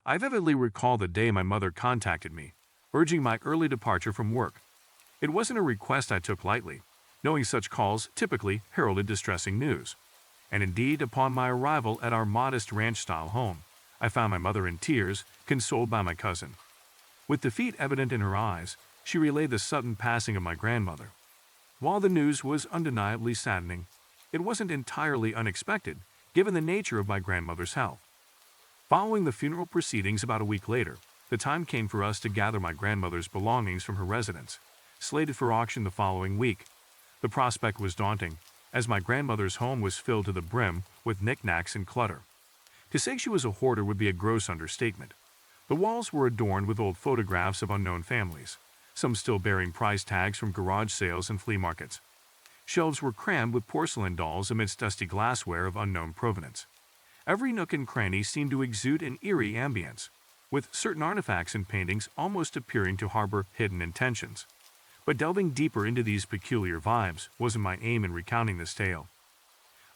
I vividly recall the day my mother contacted me, urging my early departure from work. It wasn't a request I took lightly, knowing such calls typically heralded distressing news. And indeed, upon my arrival at our modest ranch-style home, I found my mother in tears, consoled by my cousin. With defeat evident in her eyes, she relayed the sudden passing of my grandmother. While the news was undeniably saddening, it wasn't entirely unexpected, given the nature of my grandmother's health. Following the funeral proceedings about a week later, the time came for us to gather my grandmother's belongings from her residence, slated for auction the following week. The prospect was daunting, as my grandmother's home was filled to the brim with knickknacks and clutter. To say she was a hoarder would be a gross understatement. The walls were adorned with old photographs of unknown families, some still bearing price tags from garage sales and flea markets. Shelves were crammed with porcelain dolls amidst dusty glassware of unknown provenance. Every nook and cranny seemed to exude an eerie ambience, with certain artifacts and paintings almost appearing to harbor hidden intentions. But delving deeper into these peculiar vibes wasn't my aim in recounting this tale.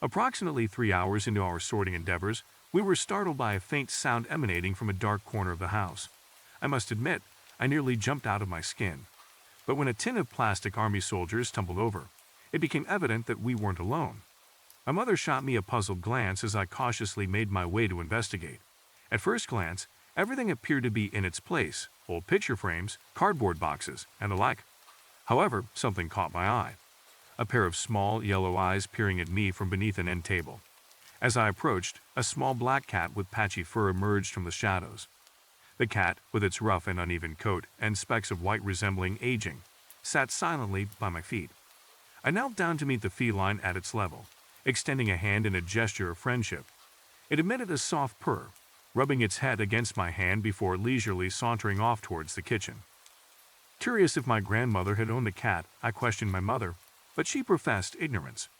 Approximately 3 hours into our sorting endeavors, we were startled by a faint sound emanating from a dark corner of the house. I must admit, I nearly jumped out of my skin. But when a tin of plastic army soldiers tumbled over, it became evident that we weren't alone. My mother shot me a puzzled glance as I cautiously made my way to investigate. At first glance, everything appeared to be in its place: old picture frames, cardboard boxes, and the like. However, something caught my eye. A pair of small, yellow eyes peering at me from beneath an end table. As I approached, a small black cat with patchy fur emerged from the shadows. The cat, with its rough and uneven coat and specks of white resembling aging, sat silently by my feet. I knelt down to meet the feline at its level, extending a hand in a gesture of friendship. It emitted a soft purr, rubbing its head against my hand before leisurely sauntering off towards the kitchen. Curious if my grandmother had owned a cat, I questioned my mother, but she professed ignorance.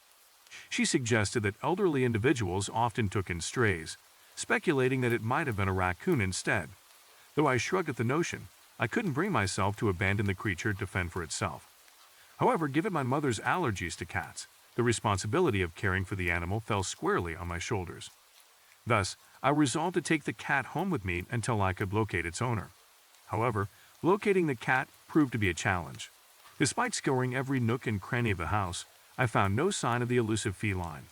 She suggested that elderly individuals often took in strays, speculating that it might have been a raccoon instead. Though I shrugged at the notion, I couldn't bring myself to abandon the creature to fend for itself. However, given my mother's allergies to cats, the responsibility of caring for the animal fell squarely on my shoulders. Thus, I resolved to take the cat home with me until I could locate its owner. However, locating the cat proved to be a challenge. Despite scouring every nook and cranny of the house, I found no sign of the elusive feline.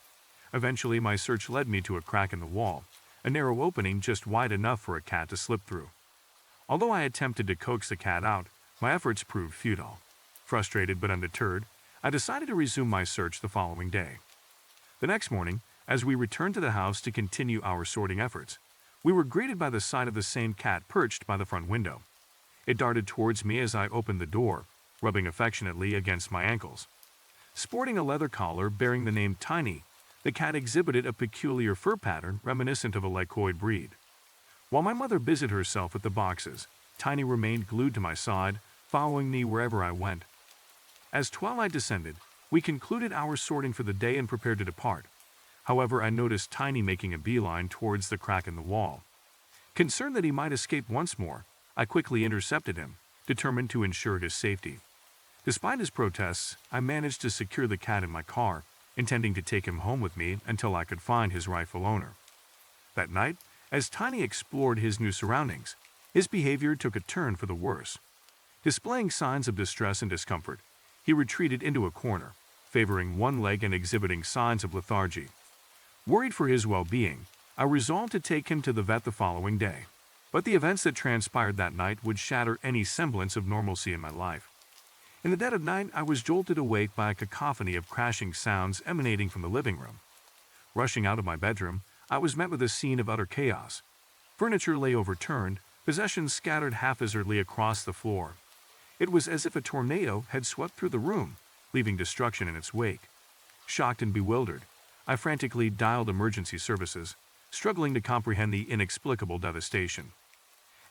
Eventually, my search led me to a crack in the wall, a narrow opening just wide enough for a cat to slip through. Although I attempted to coax the cat out, my efforts proved futile. Frustrated but undeterred, I decided to resume my search the following day. The next morning, as we returned to the house to continue our sorting efforts, we were greeted by the sight of the same cat perched by the front window. It darted towards me as I opened the door, rubbing affectionately against my ankles. Sporting a leather collar bearing the name Tiny, the cat exhibited a peculiar fur pattern reminiscent of a lycoid breed. While my mother busied herself with the boxes, Tiny remained glued to my side, following me wherever I went. As twilight descended, we concluded our sorting for the day and prepared to depart. However, I noticed Tiny making a beeline towards the crack in the wall. Concerned that he might escape once more, I quickly intercepted him, determined to ensure his safety. Despite his protests, I managed to secure the cat in my car, intending to take him home with me until I could find his rightful owner. That night, as Tiny explored his new surroundings, his behavior took a turn for the worse. Displaying signs of distress and discomfort, he retreated into a corner, favoring one leg and exhibiting signs of lethargy. Worried for his well-being, I resolved to take him to the vet the following day. But the events that transpired that night would shatter any semblance of normalcy in my life. In the dead of night, I was jolted awake by a cacophony of crashing sounds emanating from the living room. Rushing out of my bedroom, I was met with a scene of utter chaos. Furniture lay overturned, possessions scattered haphazardly across the floor. It was as if a tornado had swept through the room, leaving destruction in its wake. Shocked and bewildered, I frantically dialed emergency services, struggling to comprehend the inexplicable devastation.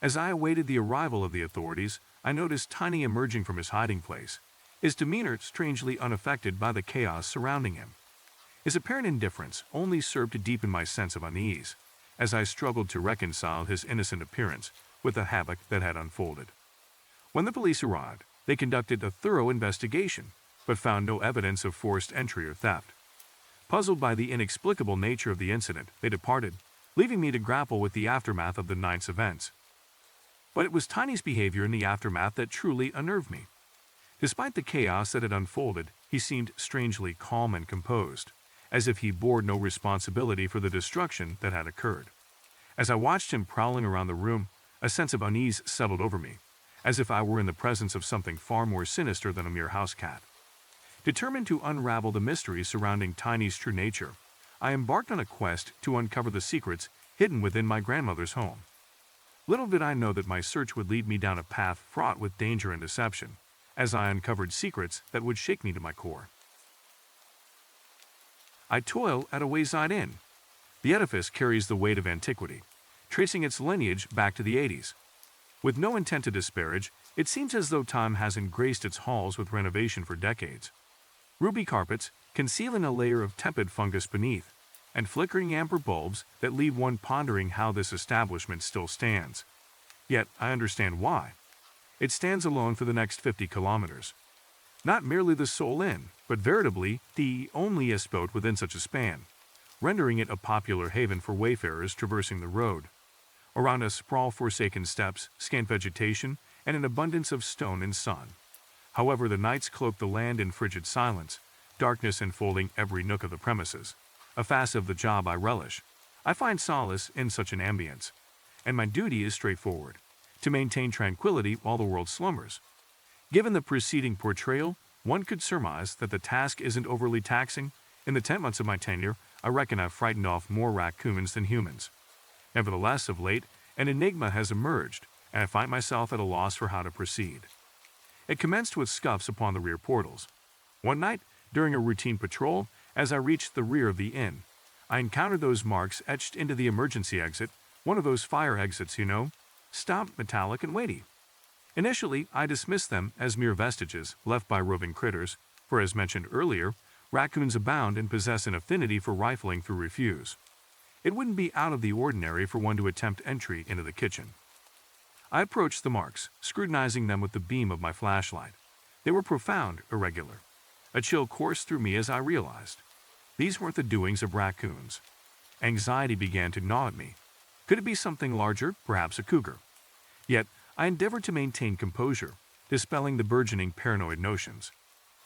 As I awaited the arrival of the authorities, I noticed Tiny emerging from his hiding place, his demeanor strangely unaffected by the chaos surrounding him. His apparent indifference only served to deepen my sense of unease, as I struggled to reconcile his innocent appearance with the havoc that had unfolded. When the police arrived, they conducted a thorough investigation, but found no evidence of forced entry or theft. Puzzled by the inexplicable nature of the incident, they departed, leaving me to grapple with the aftermath of the night's events. But it was Tiny's behavior in the aftermath that truly unnerved me. Despite the chaos that had unfolded, he seemed strangely calm and composed, as if he bore no responsibility for the destruction that had occurred. As I watched him prowling around the room, a sense of unease settled over me, as if I were in the presence of something far more sinister than a mere house cat. Determined to unravel the mystery surrounding Tiny's true nature, I embarked on a quest to uncover the secrets hidden within my grandmother's home. Little did I know that my search would lead me down a path fraught with danger and deception, as I uncovered secrets that would shake me to my core. I toil at a wayside inn. The edifice carries the weight of antiquity, tracing its lineage back to the 80s. With no intent to disparage, it seems as though time hasn't graced its halls with renovation for decades. Ruby carpets, concealing a layer of tepid fungus beneath, and flickering amber bulbs that leave one pondering how this establishment still stands. Yet, I understand why. It stands alone for the next 50 kilometers. Not merely the sole inn, but veritably the onlyest boat within such a span, rendering it a popular haven for wayfarers traversing the road. Around us sprawl forsaken steps, scant vegetation, and an abundance of stone and sun. However, the nights cloak the land in frigid silence, darkness enfolding every nook of the premises. A facet of the job I relish. I find solace in such an ambience, and my duty is straightforward: to maintain tranquility while the world slumbers. Given the preceding portrayal, one could surmise that the task isn't overly taxing. In the 10 months of my tenure, I reckon I've frightened off more raccoons than humans. Nevertheless, of late, an enigma has emerged, and I find myself at a loss for how to proceed. It commenced with scuffs upon the rear portals. One night, during a routine patrol, as I reached the rear of the inn, I encountered those marks etched into the emergency exit, one of those fire exits, stout, metallic, and weighty. Initially, I dismissed them as mere vestiges left by roving critters, for as mentioned earlier, raccoons abound and possess an affinity for rifling through refuse. It wouldn't be out of the ordinary for one to attempt entry into the kitchen. I approached the marks, scrutinizing them with the beam of my flashlight. They were profound, irregular. A chill coursed through me as I realized. These weren't the doings of raccoons. Anxiety began to gnaw at me. Could it be something larger, perhaps a cougar? Yet, I endeavored to maintain composure, dispelling the burgeoning paranoid notions.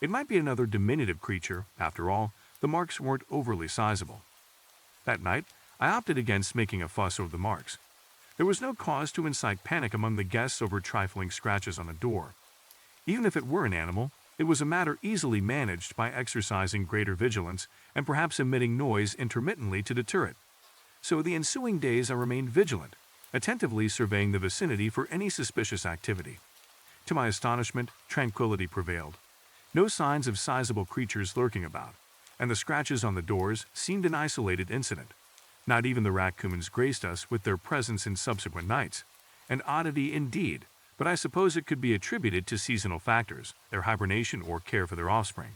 It might be another diminutive creature. After all, the marks weren't overly sizable. That night, I opted against making a fuss over the marks. There was no cause to incite panic among the guests over trifling scratches on a door. Even if it were an animal, it was a matter easily managed by exercising greater vigilance and perhaps emitting noise intermittently to deter it. So the ensuing days I remained vigilant, attentively surveying the vicinity for any suspicious activity. To my astonishment, tranquility prevailed. No signs of sizable creatures lurking about, and the scratches on the doors seemed an isolated incident. Not even the raccoons graced us with their presence in subsequent nights. An oddity indeed, but I suppose it could be attributed to seasonal factors, their hibernation or care for their offspring.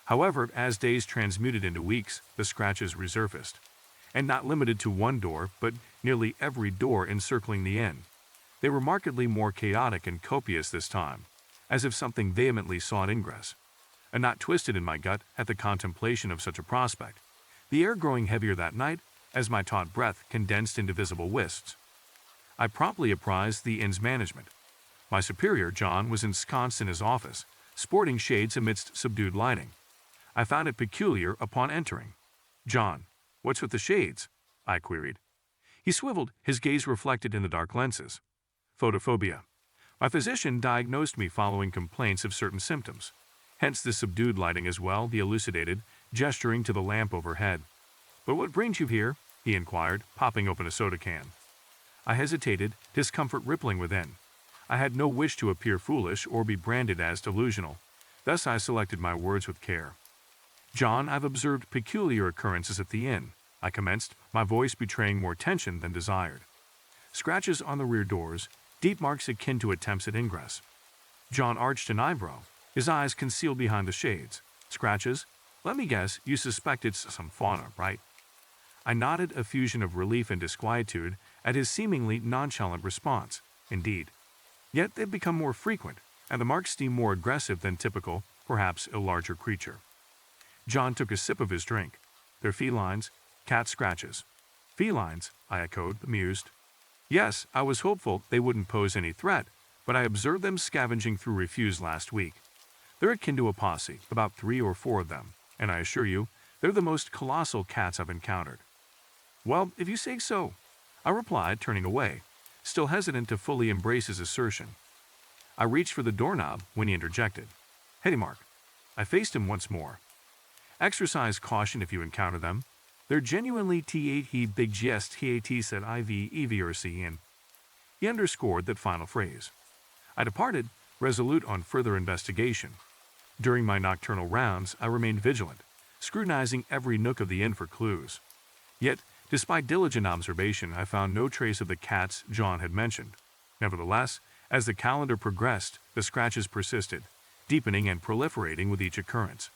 However, as days transmuted into weeks, the scratches resurfaced, and not limited to one door, but nearly every door encircling the inn. They were markedly more chaotic and copious this time, as if something vehemently sought ingress. A knot twisted in my gut at the contemplation of such a prospect, the air growing heavier that night as my taut breath condensed into visible wisps. I promptly apprised the inn's management. My superior, John, was ensconced in his office, sporting shades amidst subdued lighting. I found it peculiar upon entering. "John, what's with the shades?" I queried. He swiveled, his gaze reflected in the dark lenses. "Photophobia. My physician diagnosed me following complaints of certain symptoms. Hence the subdued lighting as well," he elucidated, gesturing to the lamp overhead. "But what brings you here?" he inquired, popping open a soda can. I hesitated, discomfort rippling within. I had no wish to appear foolish or be branded as delusional. Thus I selected my words with care. "John, I've observed peculiar occurrences at the inn," I commenced, my voice betraying more tension than desired. "Scratches on the rear doors, deep marks akin to attempts at ingress." John arched an eyebrow, his eyes concealed behind the shades. "Scratches? Let me guess, you suspect it's some fauna, right?" I nodded, a fusion of relief and disquietude at his seemingly nonchalant response. "Indeed. Yet they've become more frequent, and the marks seem more aggressive than typical, perhaps a larger creature." John took a sip of his drink. "They're felines, cat scratches." Felines, I echoed, amused. Yes, I was hopeful they wouldn't pose any threat, but I observed them scavenging through refuse last week. They're akin to a posse, about 3 or 4 of them, and I assure you, they're the most colossal cats I've encountered. Well, if you say so, I replied, turning away, still hesitant to fully embrace his assertion. I reached for the doorknob when he interjected. Hey, Mark. I faced him once more. Exercise caution if you encounter them. They're genuinely he big jest he said IV and he underscored that final phrase. I departed, resolute on further investigation. During my nocturnal rounds, I remained vigilant, scrutinizing every nook of the inn for clues. Yet, despite diligent observation, I found no trace of the cats John had mentioned. Nevertheless, as the calendar progressed, the scratches persisted, deepening and proliferating with each occurrence.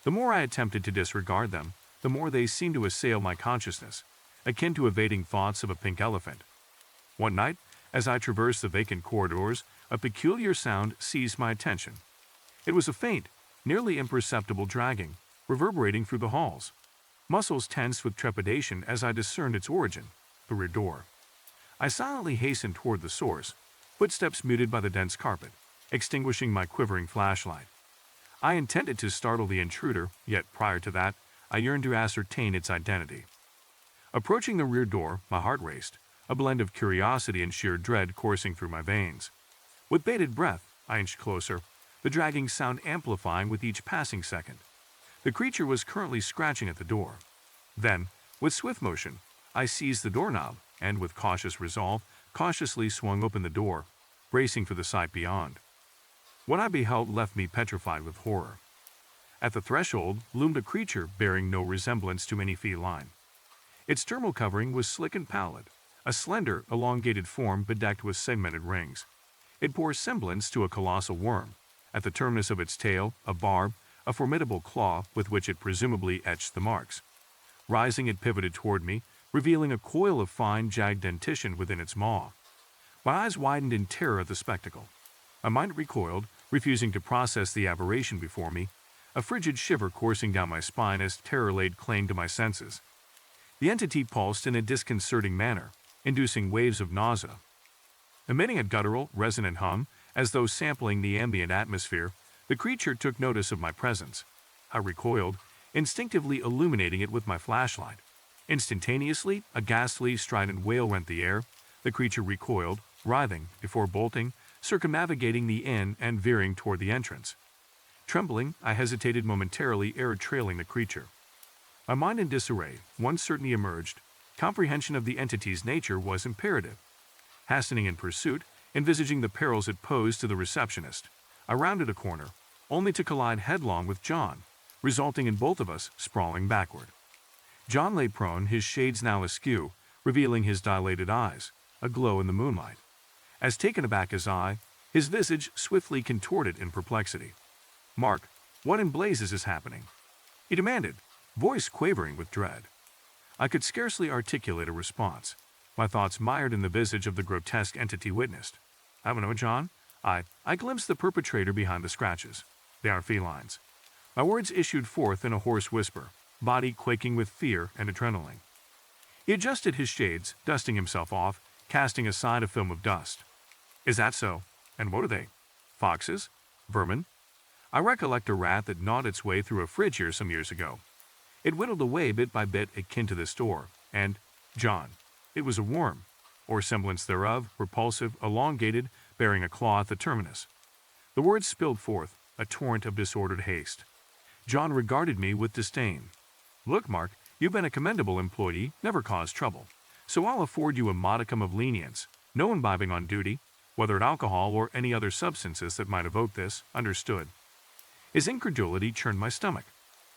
The more I attempted to disregard them, the more they seemed to assail my consciousness, akin to evading thoughts of a pink elephant. One night, as I traversed the vacant corridors, a peculiar sound seized my attention. It was a faint, nearly imperceptible dragging, reverberating through the halls. Muscles tensed with trepidation as I discerned its origin, the rear door. I silently hastened toward the source, footsteps muted by the dense carpet, extinguishing my quivering flashlight. I intended to startle the intruder, yet prior to that, I yearned to ascertain its identity. Approaching the rear door, my heart raced, a blend of curiosity and sheer dread coursing through my veins. With bated breath, I inched closer, the dragging sound amplifying with each passing second. The creature was currently scratching at the door. Then, with swift motion, I seized the doorknob and, with cautious resolve, cautiously swung open the door, bracing for the sight beyond. What I beheld left me petrified with horror. At the threshold loomed a creature bearing no resemblance to any feline. Its thermal covering was slick and pallid, a slender, elongated form bedecked with segmented rings. It bore semblance to a colossal worm. At the terminus of its tail, a barb, a formidable claw with which it presumably etched the marks. Rising, it pivoted toward me, revealing a coil of fine, jagged dentition within its maw. My eyes widened in terror at the spectacle. My mind recoiled, refusing to process the aberration before me, a frigid shiver coursing down my spine as terror laid claim to my senses. The entity pulsed in a disconcerting manner, inducing waves of nausea. Emitting a guttural, resonant hum, as though sampling the ambient atmosphere, the creature took notice of my presence. I recoiled, instinctively illuminating it with my flashlight. Instantaneously, a ghastly, strident wail rent the air. The creature recoiled, writhing, before bolting, circumnavigating the inn and veering toward the entrance. Trembling, I hesitated momentarily ere trailing the creature. My mind in disarray, one certainty emerged. Comprehension of the entity's nature was imperative. Hastening in pursuit, envisaging the perils it posed to the receptionist, I rounded a corner, only to collide headlong with John, resulting in both of us sprawling backward. John lay prone, his shades now askew, revealing his dilated eyes, aglow in the moonlight. As taken aback as I, his visage swiftly contorted in perplexity. "Mark, what in blazes is happening?" he demanded, voice quavering with dread. I could scarcely articulate a response, my thoughts mired in the visage of the grotesque entity witnessed. "I don't know, John. I glimpsed the perpetrator behind the scratches. They are felines." My words issued forth in a hoarse whisper, body quaking with fear and adrenaline. He adjusted his shades, dusting himself off, casting aside a film of dust. "Is that so? And what are they? Foxes? Vermin?" I recollect a rat that gnawed its way through a fridge here some years ago. It whittled away bit by bit akin to this door, and, John, it was a worm, or semblance thereof, repulsive, elongated, bearing a claw at the terminus. The words spilled forth, a torrent of disordered haste. John regarded me with disdain. "Look, Mark, you've been a commendable employee, never caused trouble. So I'll afford you a modicum of lenience, no imbibing on duty, whether at alcohol or any other substances that might evoke this, understood." His incredulity churned my stomach.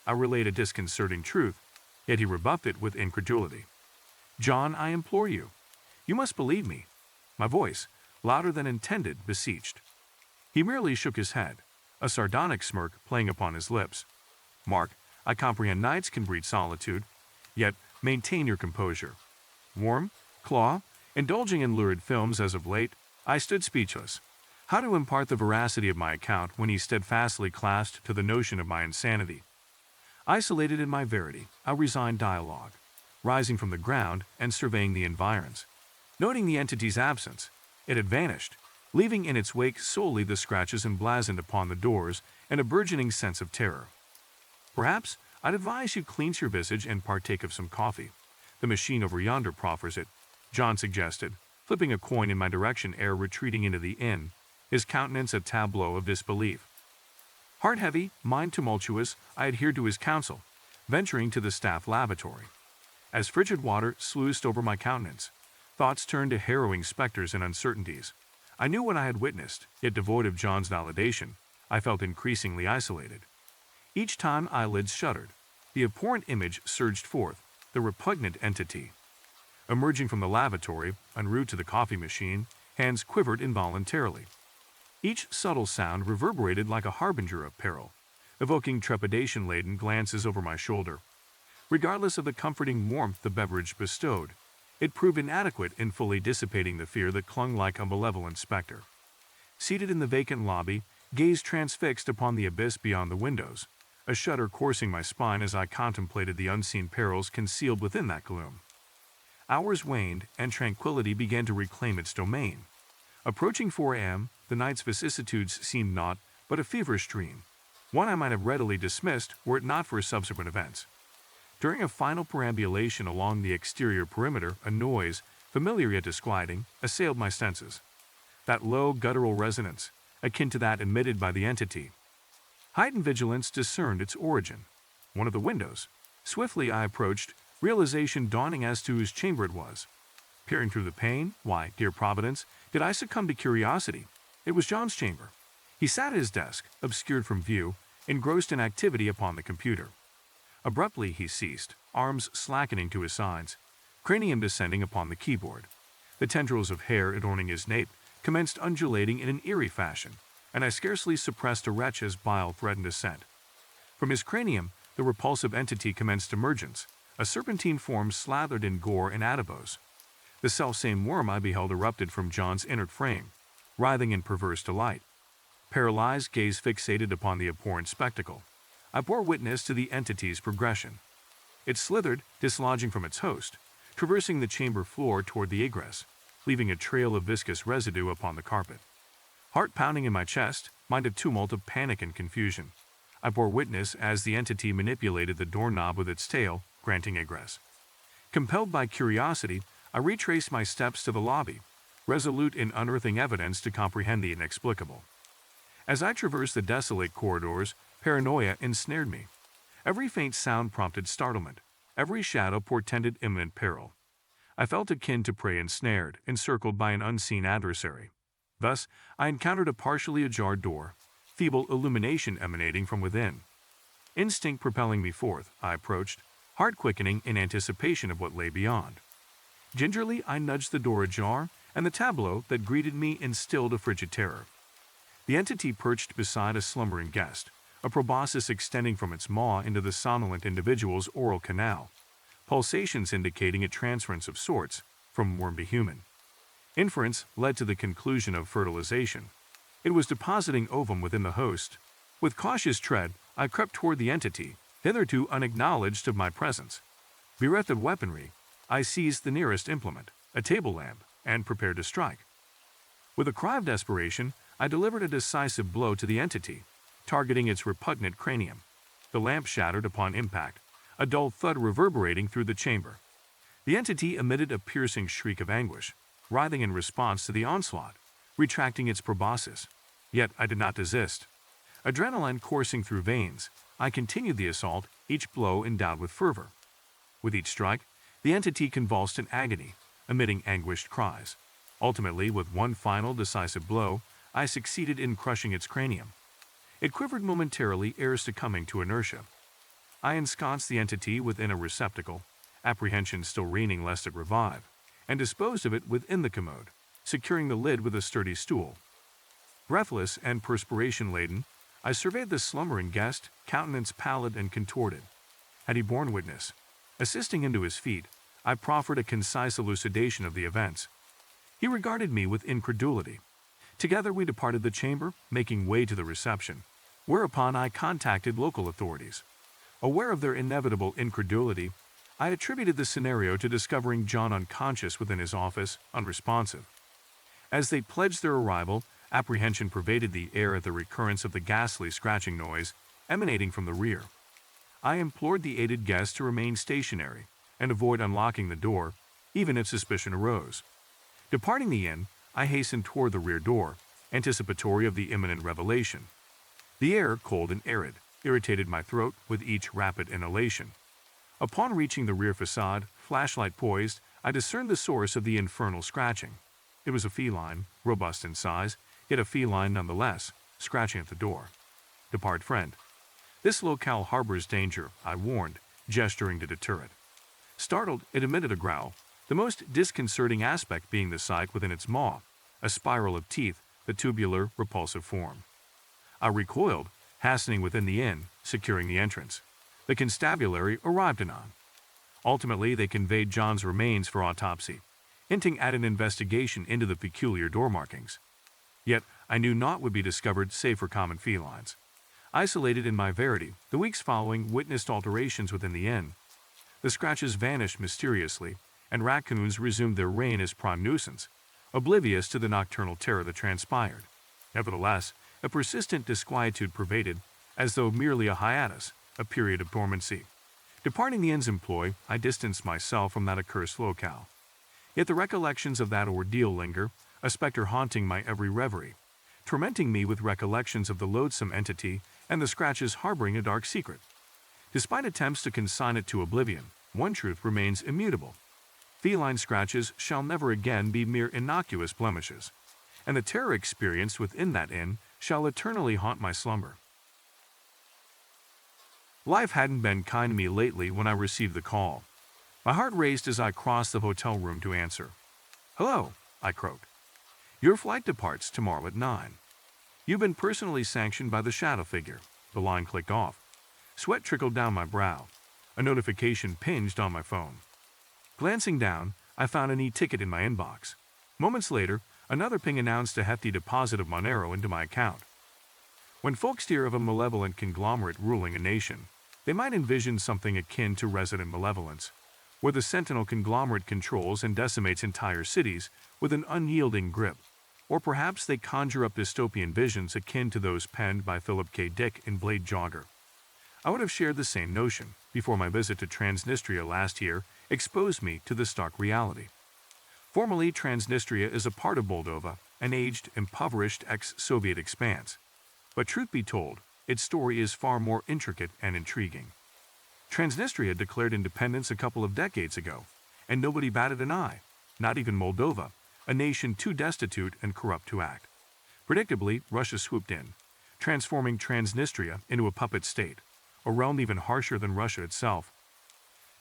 I relayed a disconcerting truth, yet he rebuffed it with incredulity. "John, I implore you. You must believe me." My voice, louder than intended, beseeched. He merely shook his head, a sardonic smirk playing upon his lips. "Mark, I comprehend nights can breed solitude, yet maintain your composure." Worm, claw, indulging in lurid films as of late, I stood speechless. How to impart the veracity of my account when he steadfastly clasped to the notion of my insanity? Isolated in my verity, I resigned dialogue. rising from the ground and surveying the environs. Noting the entity's absence, it had vanished, leaving in its wake solely the scratches emblazoned upon the doors and a burgeoning sense of terror. Perhaps I'd advise you cleanse your visage and partake of some coffee. The machine over yonder proffers it, John suggested, flipping a coin in my direction ere retreating into the inn, his countenance a tableau of disbelief. Heart-heavy, mind tumultuous, I adhered to his counsel, venturing to the staff lavatory. As frigid water sluiced over my countenance, thoughts turned to harrowing specters and uncertainties. I knew what I had witnessed, yet devoid of John's validation, I felt increasingly isolated. Each time eyelids shuddered, the abhorrent image surged forth, the repugnant entity. Emerging from the lavatory, en route to the coffee machine, hands quivered involuntarily. Each subtle sound reverberated like a harbinger of peril, evoking trepidation-laden glances over my shoulder. Regardless of the comforting warmth the beverage bestowed, it proved inadequate in fully dissipating the fear that clung like a malevolent specter. Seated in the vacant lobby, gaze transfixed upon the abyss beyond the windows, a shudder coursing my spine as I contemplated the unseen perils concealed within that gloom. Hours waned, and tranquility began to reclaim its domain. Approaching 4 a.m., the night's vicissitudes seemed naught but a feverish dream, one I might have readily dismissed were it not for subsequent events. During a final perambulation along the exterior perimeter, a noise, familiar yet disquieting, assailed my senses. That low, guttural resonance, akin to that emitted by the entity. Heightened vigilance discerned its origin. One of the windows. Swiftly I approached, realization dawning as to whose chamber it was. Peering through the pane, why, dear Providence, did I succumb to curiosity? It was John's chamber. He sat at his desk, obscured from view, engrossed in activity upon the computer. Abruptly he ceased, arms slackening to his sides, cranium descending upon the keyboard. The tendrils of hair adorning his nape commenced undulating in an eerie fashion, and I scarcely suppressed a retch as bile threatened descent. From his cranium, the repulsive entity commenced emergence, a serpentine form slathered in gore and adipose. The selfsame worm I beheld erupted from John's inert frame, writhing in perverse delight. Paralyzed gaze fixated upon the abhorrent spectacle, I bore witness to the entity's progression. It slithered, dislodging from its host, traversing the chamber floor toward the egress, leaving a trail of viscous residue upon the carpet. Heart pounding in my chest, mind a tumult of panic and confusion. I bore witness as the entity manipulated the doorknob with its tail, granting egress. Compelled by curiosity, I retraced my steps to the lobby, resolute in unearthing evidence to comprehend the inexplicable. As I traversed the desolate corridors, paranoia ensnared me. Every faint sound prompted startlement. Every shadow portended imminent peril. I felt akin to prey ensnared, encircled by an unseen adversary. Thus, I encountered a partially ajar door, feeble illumination emanating from within. Instinct propelling me forth, I approached, heart quickening in anticipation of what lay beyond. Gingerly, I nudged the door ajar, and the tableau that greeted me instilled a frigid terror. The entity perched beside a slumbering guest, a proboscis extending from its maw into the somnolent individual's oral canal, pulsations indicating a transference of sorts from worm to human. Inference led to the conclusion of fertilization. It was depositing ovum within the host. With cautious tread, I crept toward the entity, hitherto unacknowledged of my presence. Bereft of weaponry, I seized the nearest implement, a table lamp, and prepared to strike. With a cry of desperation, I delivered a decisive blow to the entity, targeting its repugnant cranium. The lamp shattered upon impact, a dull thud reverberating through the chamber. The entity emitted a piercing shriek of anguish, writhing in response to the onslaught, retracting its proboscis. Yet I did not desist. Adrenaline coursing through veins, I continued the assault, each blow endowed with fervor. With each strike, the entity convulsed in agony, emitting anguished cries. Ultimately, with one final decisive blow, I succeeded in crushing its cranium. It quivered momentarily ere succumbing to inertia. I ensconced the entity within a receptacle, apprehension still reigning lest it revive, and disposed of it within the commode, securing the lid with a sturdy stool. Breathless and perspiration-laden, I surveyed the slumbering guest, countenance pallid and contorted. Had he borne witness? Assisting him to his feet, I proffered a concise elucidation of the events. He regarded me with incredulity. Together we departed the chamber, making way to the reception, whereupon I contacted local authorities. Aware of their inevitable incredulity, I attributed the scenario to discovering John unconscious within his office, unresponsive. As they pledged their arrival, apprehension pervaded the air at the recurrence of the ghastly scratching noise emanating from the rear. I implored the aided guests to remain stationary and avoid unlocking the door, even if suspicion arose. Departing the inn, I hastened toward the rear door, anticipatory of the imminent revelation. The air, cold and arid, irritated my throat with each rapid inhalation. Upon reaching the rear facade, flashlight poised, I discerned the source of the infernal scratching. It was a feline, robust in size, yet a feline nonetheless, scratching at the door. "Depart, friend. This locale harbors danger," I warned, gesturing to deter it. Startled, it emitted a growl, the most disconcerting aspect being the sight within its maw, a spiral of teeth, the tubular, repulsive form. I recoiled, hastening within the inn, securing the entrance. The constabulary arrived anon. Ultimately, they conveyed John's remains for autopsy, hinting at an investigation into the peculiar door markings. Yet, I knew naught would be discovered save for common felines. Isolated in my verity, the weeks following witnessed alterations within the inn. The scratches vanished mysteriously, and raccoons resumed their reign as prime nuisance, oblivious to the nocturnal terror that transpired. Nevertheless, a persistent disquietude pervaded, as though merely a hiatus, a period of dormancy. Departing the inn's employ, I distanced myself from that accursed locale. Yet the recollections of that ordeal linger, a specter haunting my every reverie, tormenting me with recollections of the loathsome entity and the scratches harboring a dark secret. Despite attempts to consign it to oblivion, one truth remains immutable. Feline scratches shall never again be mere innocuous blemishes, and the terror experienced within that inn shall eternally haunt my slumber. Life hadn't been kind to me lately when I received the call. My heart raced as I crossed the hotel room to answer. "Hello," I croaked. "Your flight departs tomorrow at 9. You've been personally sanctioned by the shadow figure." The line clicked off. Sweat trickled down my brow. A notification pinged on my phone. Glancing down, I found an e-ticket in my inbox. Moments later, another ping announced a hefty deposit of Monero into my account. When folks hear of a malevolent conglomerate ruling a nation, they might envision something akin to resident malevolence, where the sentinel conglomerate controls and decimates entire cities with an unyielding grip. Or perhaps they conjure up dystopian visions akin to those penned by Philip K. Dick in Blade Jogger. I would have shared the same notion before my visit to Transnistria last year exposed me to the stark reality. Formerly, Transnistria is a part of Moldova, an aged, impoverished ex-Soviet expanse. But truth be told, its story is far more intricate and intriguing. Transnistria declared independence a couple of decades ago, and nobody batted an eye, not even Moldova, a nation too destitute and corrupt to act. Predictably, Russia swooped in, transforming Transnistria into a puppet state, a realm even harsher than Russia itself.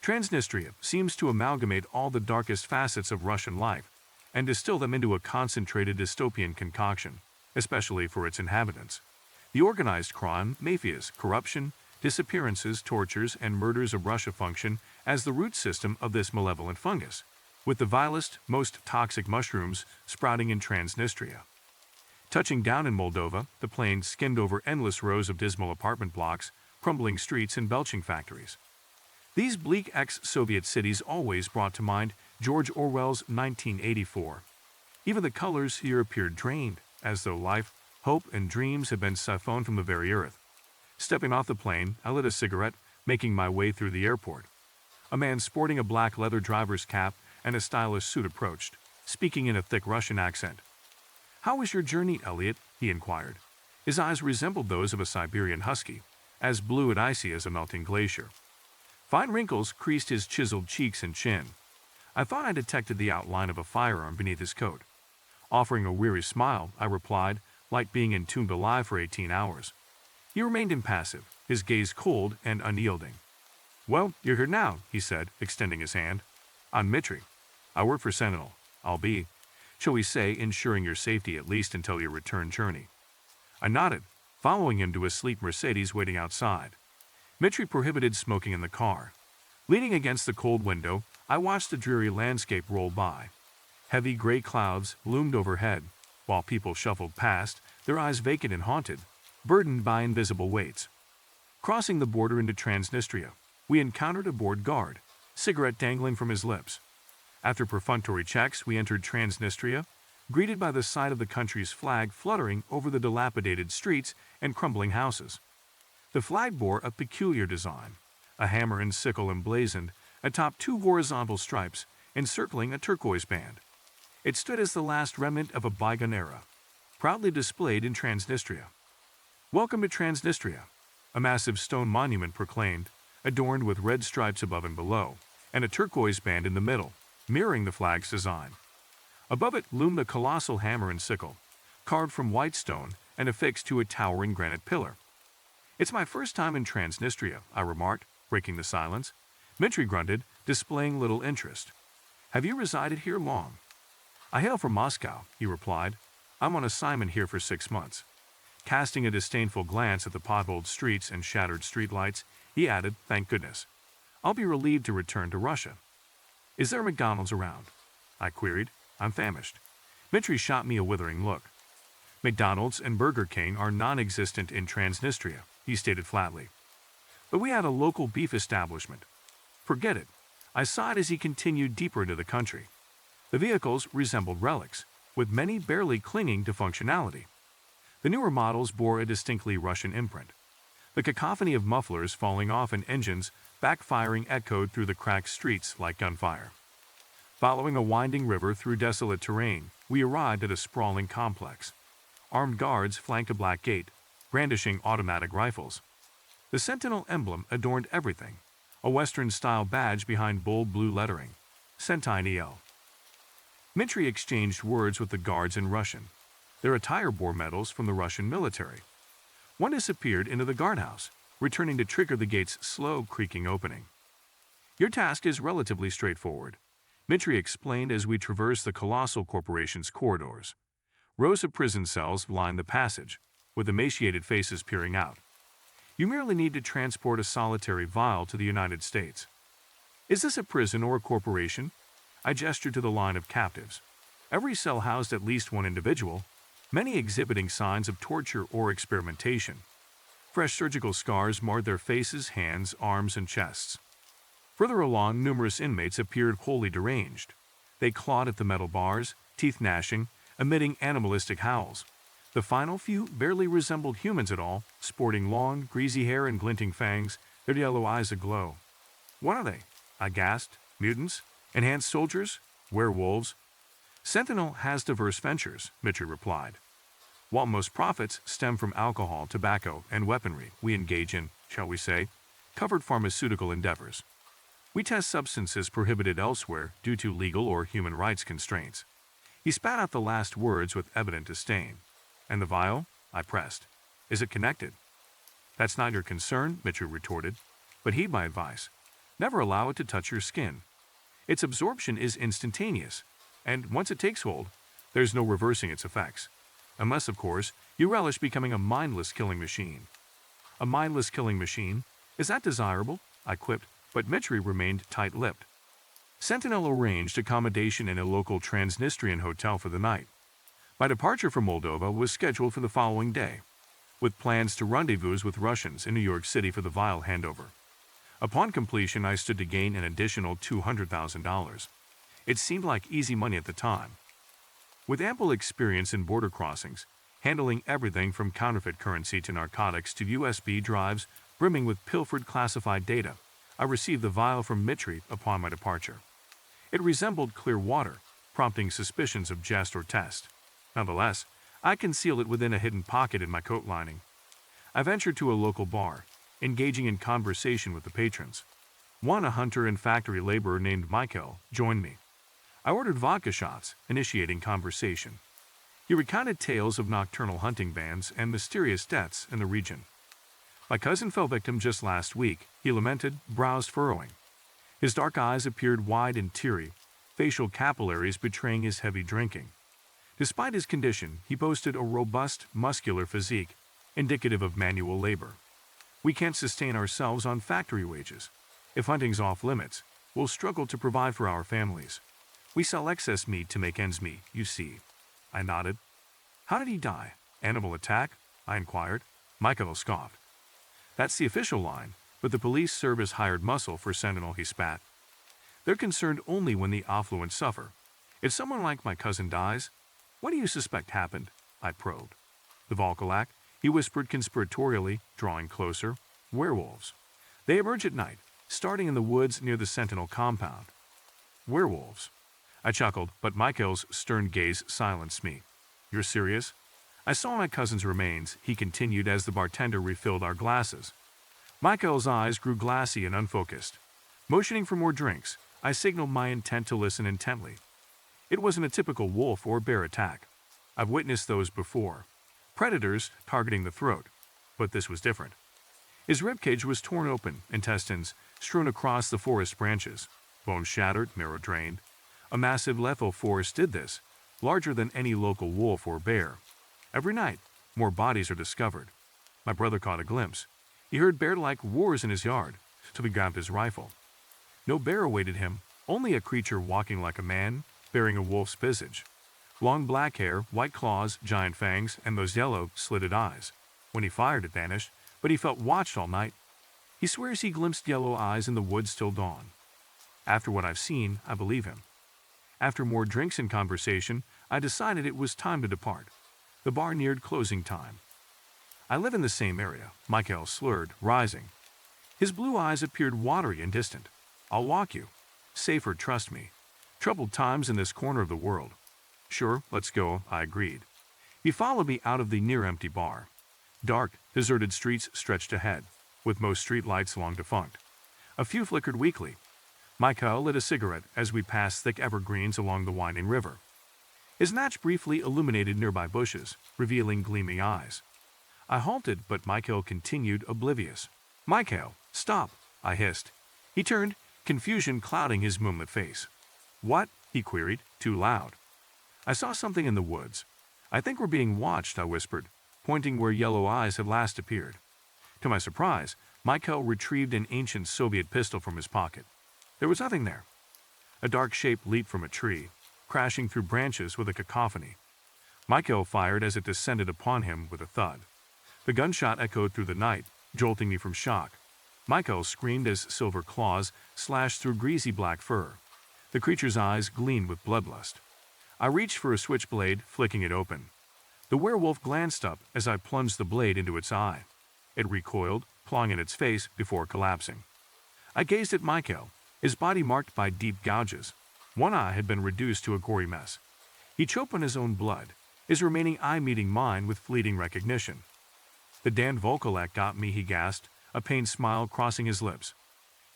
Transnistria seems to amalgamate all the darkest facets of Russian life and distill them into a concentrated dystopian concoction, especially for its inhabitants. The organized crime, mafias, corruption, disappearances, tortures, and murders of Russia function as the root system of this malevolent fungus, with the vilest, most toxic mushrooms sprouting in Transnistria. Touching down in Moldova, the plane skimmed over endless rows of dismal apartment blocks, crumbling streets, and belching factories. These bleak ex-Soviet cities always brought to mind George Orwell's 1984. Even the colors here appeared drained, as though life, hope, and dreams had been siphoned from the very earth. Stepping off the plane, I lit a cigarette, making my way through the airport. A man sporting a black leather driver's cap and a stylish suit approached, speaking in a thick Russian accent. "How was your journey, Elliot?" he inquired. His eyes resembled those of a Siberian husky, as blue and icy as a melting glacier. Fine wrinkles creased his chiseled cheeks and chin. I thought I detected the outline of a firearm beneath his coat. Offering a weary smile, I replied, like being entombed alive for 18 hours. He remained impassive, his gaze cold and unyielding. "Well, you're here now," he said, extending his hand. "I'm Mitri. I work for Sentinel. I'll be, shall we say, ensuring your safety at least until your return journey." I nodded, following him to a sleek Mercedes waiting outside. Mitri prohibited smoking in the car. Leaning against the cold window, I watched the dreary landscape roll by. Heavy gray clouds loomed overhead, while people shuffled past, their eyes vacant and haunted, burdened by invisible weights. Crossing the border into Transnistria, we encountered a bored guard, cigarette dangling from his lips. After perfunctory checks, we entered Transnistria, greeted by the sight of the country's flag fluttering over the dilapidated streets and crumbling houses. The flag bore a peculiar design, a hammer and sickle emblazoned atop two horizontal stripes encircling a turquoise band. It stood as the last remnant of a bygone era, proudly displayed in Transnistria. "Welcome to Transnistria," a massive stone monument proclaimed, adorned with red stripes above and below, and a turquoise band in the middle, mirroring the flag's design. Above it loomed a colossal hammer and sickle, carved from white stone and affixed to a towering granite pillar. "It's my first time in Transnistria," I remarked, breaking the silence. Mitri grunted, displaying little interest. "Have you resided here long?" "I hail from Moscow," he replied. "I'm on assignment here for 6 months." Casting a disdainful glance at the potholed streets and shattered streetlights, he added, "Thank goodness. I'll be relieved to return to Russia." "Is there a McDonald's around?" I queried. I'm famished. Mitri shot me a withering look. "McDonald's and Burger King are non-existent in Transnistria," he stated flatly. "But we had a local beef establishment." "Forget it." I sighed as he continued deeper into the country. The vehicles resembled relics, with many barely clinging to functionality. The newer models bore a distinctly Russian imprint. The cacophony of mufflers falling off and engines backfiring echoed through the cracked streets like gunfire. Following a winding river through desolate terrain, we arrived at a sprawling complex. Armed guards flanked a black gate, brandishing automatic rifles. The Sentinel emblem adorned everything, a Western-style badge behind bold blue lettering, Sentinel EL. Mitri exchanged words with the guards in Russian. Their attire bore medals from the Russian military. One disappeared into the guardhouse, returning to trigger the gate's slow, creaking opening. "Your task is relatively straightforward," Mitri explained as we traversed the colossal corporation's corridors. Rows of prison cells lined the passage, with emaciated faces peering out. "You merely need to transport a solitary vial to the United States." "Is this a prison or a corporation?" I gestured to the line of captives. Every cell housed at least one individual, many exhibiting signs of torture or experimentation. Fresh surgical scars marred their faces, hands, arms, and chests. Further along, numerous inmates appeared wholly deranged. They clawed at the metal bars, teeth gnashing, emitting animalistic howls. The final few barely resembled humans at all, sporting long, greasy hair and glinting fangs, their yellow eyes aglow. "What are they?" I gasped. "Mutants? Enhanced soldiers? Werewolves?" "Sentinel has diverse ventures," Mitri replied. "While most profits stem from alcohol, tobacco, and weaponry, we engage in, shall we say, covered pharmaceutical endeavors. We test substances prohibited elsewhere due to legal or human rights constraints." He spat out the last words with evident disdain. "And the vial?" I pressed. "Is it connected?" "That's not your concern," Mitri retorted. "But heed my advice. Never allow it to touch your skin. Its absorption is instantaneous, and once it takes hold, there's no reversing its effects. Unless, of course, you relish becoming a mindless killing machine." "A mindless killing machine? Is that desirable?" I quipped, but Mitri remained tight-lipped. Sentinel arranged accommodation in a local Transnistrian hotel for the night. My departure for Moldova was scheduled for the following day, with plans to rendezvous with Russians in New York City for the vial handover. Upon completion, I stood to gain an additional $200,000. It seemed like easy money at the time. With ample experience in border crossings, handling everything from counterfeit currency to narcotics to USB drives brimming with pilfered classified data, I received the vial from Mitri upon my departure. It resembled clear water, prompting suspicions of jest or test. Nonetheless, I concealed it within a hidden pocket in my coat lining. I ventured to a local bar, engaging in conversation with the patrons. One, a hunter and factory laborer named Michael, joined me. I ordered vodka shots, initiating conversation. He recounted tales of nocturnal hunting bands and mysterious deaths in the region. "My cousin fell victim just last week," he lamented, brows furrowing. His dark eyes appeared wide and teary, facial capillaries betraying his heavy drinking. Despite his condition, he boasted a robust, muscular physique, indicative of manual labor. "We can't sustain ourselves on factory wages. If hunting's off limits, we'll struggle to provide for our families. We sell excess meat to make ends meet, you see." I nodded. "How did he die? Animal attack?" I inquired. Michael scoffed. "That's the official line, but the police serve as hired muscle for Sentinel," he spat. They're concerned only when the affluent suffer. If someone like my cousin dies, what do you suspect happened? I probed. The Volkolak, he whispered conspiratorially, drawing closer. Werewolves. They emerge at night, starting in the woods near the Sentinel compound. Werewolves. I chuckled, but Michael's stern gaze silenced me. You're serious? I saw my cousin's remains, he continued as the bartender refilled our glasses. Michael's eyes grew glassy and unfocused. Motioning for more drinks, I signaled my intent to listen intently. It wasn't a typical wolf or bear attack. I've witnessed those before. Predators targeting the throat. But this was different. His ribcage was torn open, intestines strewn across the forest branches, bones shattered, marrow drained. A massive lethal forest did this, larger than any local wolf or bear. Every night, more bodies are discovered. My brother caught a glimpse. He heard bear-like roars in his yard, so he grabbed his rifle. No bear awaited him, only a creature walking like a man, bearing a wolf's visage. Long black hair, white claws, giant fangs, and those yellow, slitted eyes. When he fired, it vanished, but he felt watched all night. He swears he glimpsed yellow eyes in the woods till dawn. After what I've seen, I believe him. After more drinks and conversation, I decided it was time to depart. The bar neared closing time. I live in the same area, Michael slurred, rising. His blue eyes appeared watery and distant. I'll walk you. Safer, trust me. Troubled times in this corner of the world. Sure, let's go, I agreed. He followed me out of the near-empty bar. Dark, deserted streets stretched ahead, with most street lights long defunct. A few flickered weakly. Michael lit a cigarette as we passed thick evergreens along the winding river. His match briefly illuminated nearby bushes, revealing gleaming eyes. I halted, but Michael continued oblivious. Michael, stop, I hissed. He turned, confusion clouding his moonlit face. What? He queried, too loud. I saw something in the woods. I think we're being watched, I whispered, pointing where yellow eyes had last appeared. To my surprise, Michael retrieved an ancient Soviet pistol from his pocket. There was nothing there. A dark shape leaped from a tree, crashing through branches with a cacophony. Michael fired as it descended upon him with a thud. The gunshot echoed through the night, jolting me from shock. Michael screamed as silver claws slashed through greasy black fur. The creature's eyes gleamed with bloodlust. I reached for a switchblade, flicking it open. The werewolf glanced up as I plunged the blade into its eye. It recoiled, clawing at its face before collapsing. I gazed at Michael, his body marked by deep gouges. One eye had been reduced to a gory mess. He choked on his own blood, his remaining eye meeting mine with fleeting recognition. The damned Volkolak got me, he gasped, a pained smile crossing his lips.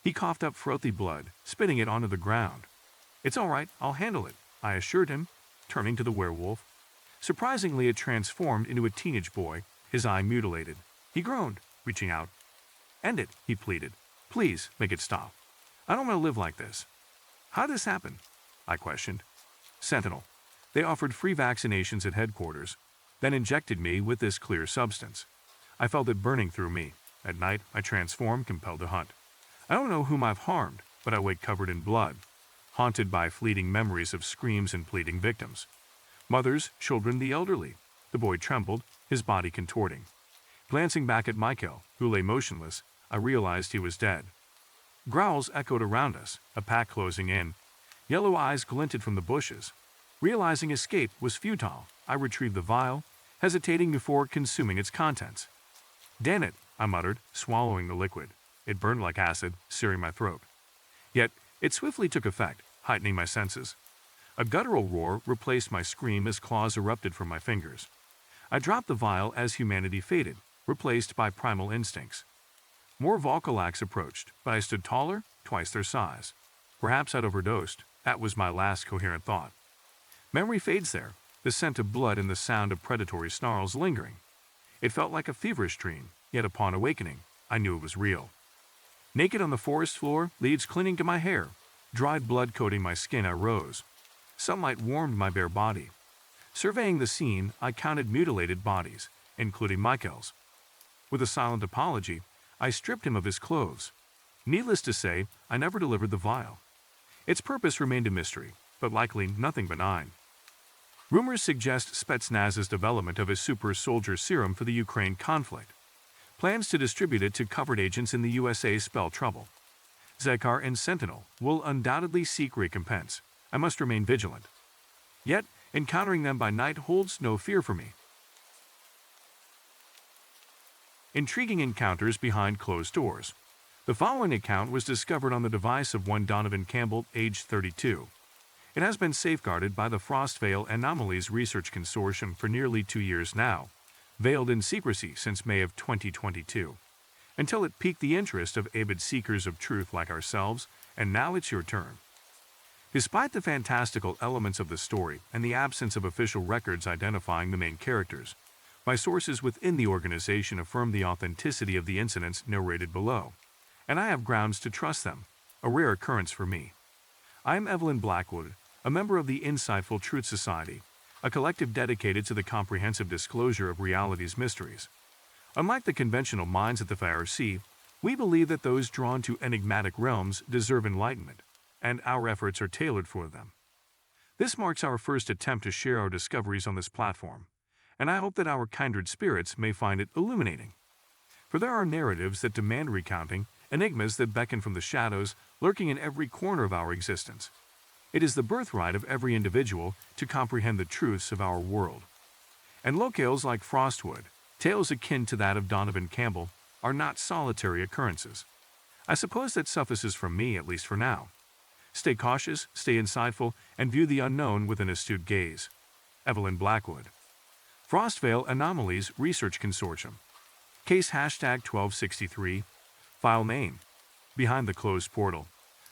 He coughed up frothy blood, spitting it onto the ground. It's all right, I'll handle it, I assured him, turning to the werewolf. Surprisingly, it transformed into a teenage boy, his eye mutilated. He groaned, reaching out. End it, he pleaded. Please, make it stop. I don't want to live like this. How did this happen? I questioned. Sentinel. They offered free vaccinations at headquarters, then injected me with this clear substance. I felt it burning through me. At night, I transformed, compelled to hunt. I don't know whom I've harmed, but I wake covered in blood, haunted by fleeting memories of screams and pleading victims. Mothers, children, the elderly. The boy trembled, his body contorting. Glancing back at Michael, who lay motionless, I realized he was dead. Growls echoed around us, a pack closing in. Yellow eyes glinted from the bushes. Realizing escape was futile, I retrieved the vial, hesitating before consuming its contents. Damn it, I muttered, swallowing the liquid. It burned like acid, searing my throat. Yet, it swiftly took effect, heightening my senses. A guttural roar replaced my scream as claws erupted from my fingers. I dropped the vial as humanity faded, replaced by primal instincts. More Volkolaks approached, but I stood taller, twice their size. Perhaps I'd overdosed. That was my last coherent thought. Memory fades there, the scent of blood and the sound of predatory snarls lingering. It felt like a feverish dream, yet upon awakening, I knew it was real. Naked on the forest floor, leaves clinging to my hair, dried blood coating my skin, I rose. Sunlight warmed my bare body. Surveying the scene, I counted mutilated bodies, including Michael's. With a silent apology, I stripped him of his clothes. Needless to say, I never delivered the vial. Its purpose remained a mystery, but likely nothing benign. Rumors suggest Spetsnaz's development of a super soldier serum for the Ukraine conflict. Plans to distribute it to covered agents in the USA spell trouble. Zekar and Sentinel will undoubtedly seek recompense. I must remain vigilant. Yet, encountering them by night holds no fear for me. Intriguing encounters behind closed doors. The following account was discovered on the device of one Donovan Campbell, age 32. It has been safeguarded by the Frostvale Anomalies Research Consortium for nearly 2 years now, veiled in secrecy since May of 2022, until it piqued the interest of avid seekers of truth like ourselves, and now it's your turn. Despite the fantastical elements of the story and the absence of official records identifying the main characters, my sources within the organization affirm the authenticity of the incidents narrated below, and I have grounds to trust them, a rare occurrence for me. I am Evelyn Blackwood, a member of the Insightful Truth Society, a collective dedicated to the comprehensive disclosure of reality's mysteries. Unlike the conventional minds at the FIRC, we believe that those drawn to enigmatic realms deserve enlightenment, and our efforts are tailored for them. This marks our first attempt to share our discoveries on this platform, and I hope that our kindred spirits may find it illuminating. For there are narratives that demand recounting, enigmas that beckon from the shadows lurking in every corner of our existence. It is the birthright of every individual to comprehend the truths of our world. And locales like Frostwood, tales akin to that of Donovan Campbell, are not solitary occurrences. I suppose that suffices from me, at least for now. Stay cautious, stay insightful, and view the unknown with an astute gaze. Evelyn Blackwood. Frostvale Anomalies Research Consortium. Case hashtag 1263. File name. Behind the closed portal.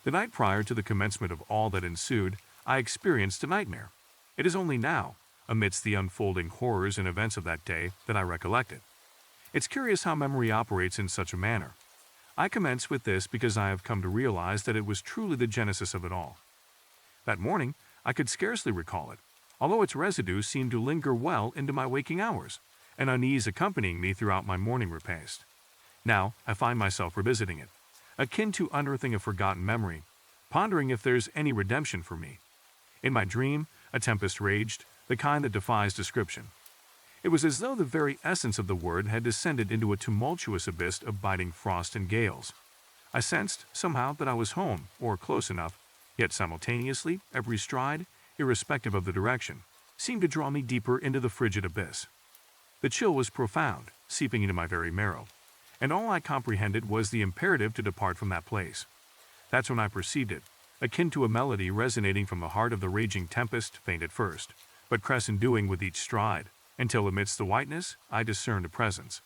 The night prior to the commencement of all that ensued, I experienced a nightmare. It is only now, amidst the unfolding horrors and events of that day, that I recollect it. It's curious how memory operates in such a manner. I commence with this because I have come to realize that it was truly the genesis of it all. That morning, I could scarcely recall it, although its residue seemed to linger well into my waking hours, an unease accompanying me throughout my morning repast. Now, I find myself revisiting it, akin to unearthing a forgotten memory, pondering if there's any redemption for me. In my dream, a tempest raged, the kind that defies description. It was as though the very essence of the word had descended into a tumultuous abyss of biting frost and gales. I sensed, somehow, that I was home, or close enough, yet simultaneously, every stride, irrespective of the direction, seemed to draw me deeper into the frigid abyss. The chill was profound, seeping into my very marrow, and all I comprehended was the imperative to depart from that place. That's when I perceived it, akin to a melody resonating from the heart of the raging tempest, faint at first, but crescendoing with each stride, until amidst the whiteness I discerned a presence.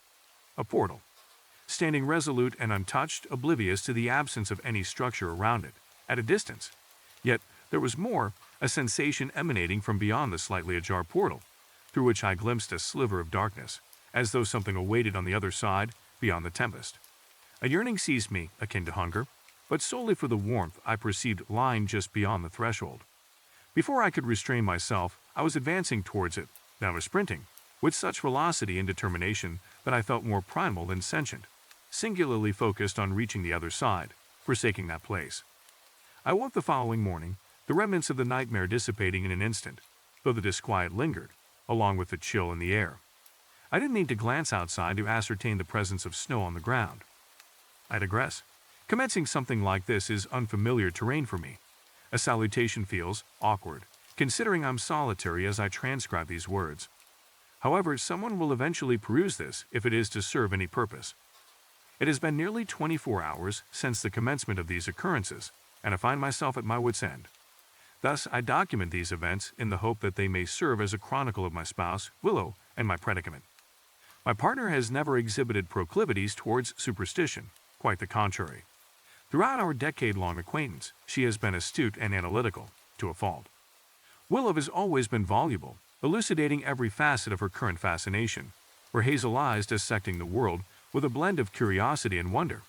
A portal. Standing resolute and untouched, oblivious to the absence of any structure around it, at a distance. Yet there was more, a sensation emanating from beyond the slightly ajar portal, through which I glimpsed a sliver of darkness, as though something awaited on the other side, beyond the tempest. A yearning seized me, akin to hunger, but solely for the warmth I perceived lying just beyond the threshold. Before I could restrain myself, I was advancing towards it, then I was sprinting, with such velocity and determination that I felt more primal than sentient, singularly focused on reaching the other side, forsaking that place. I woke the following morning, the remnants of the nightmare dissipating in an instant, though the disquiet lingered, along with the chill in the air. I didn't need to glance outside to ascertain the presence of snow on the ground. I digress. Commencing something like this is unfamiliar terrain for me. A salutation feels awkward, considering I'm solitary as I transcribe these words. However, someone will eventually peruse this if it is to serve any purpose. It has been nearly 24 hours since the commencement of these occurrences, and I find myself at my wit's end. Thus, I document these events in the hope that they may serve as a chronicle of my spouse, Willow, and my predicament. My partner has never exhibited proclivities towards superstition, quite the contrary. Throughout our decade-long acquaintance, she has been astute and analytical, to a fault. Willow has always been voluble, elucidating every facet of her current fascination, her hazel eyes dissecting the world with a blend of curiosity and wonder.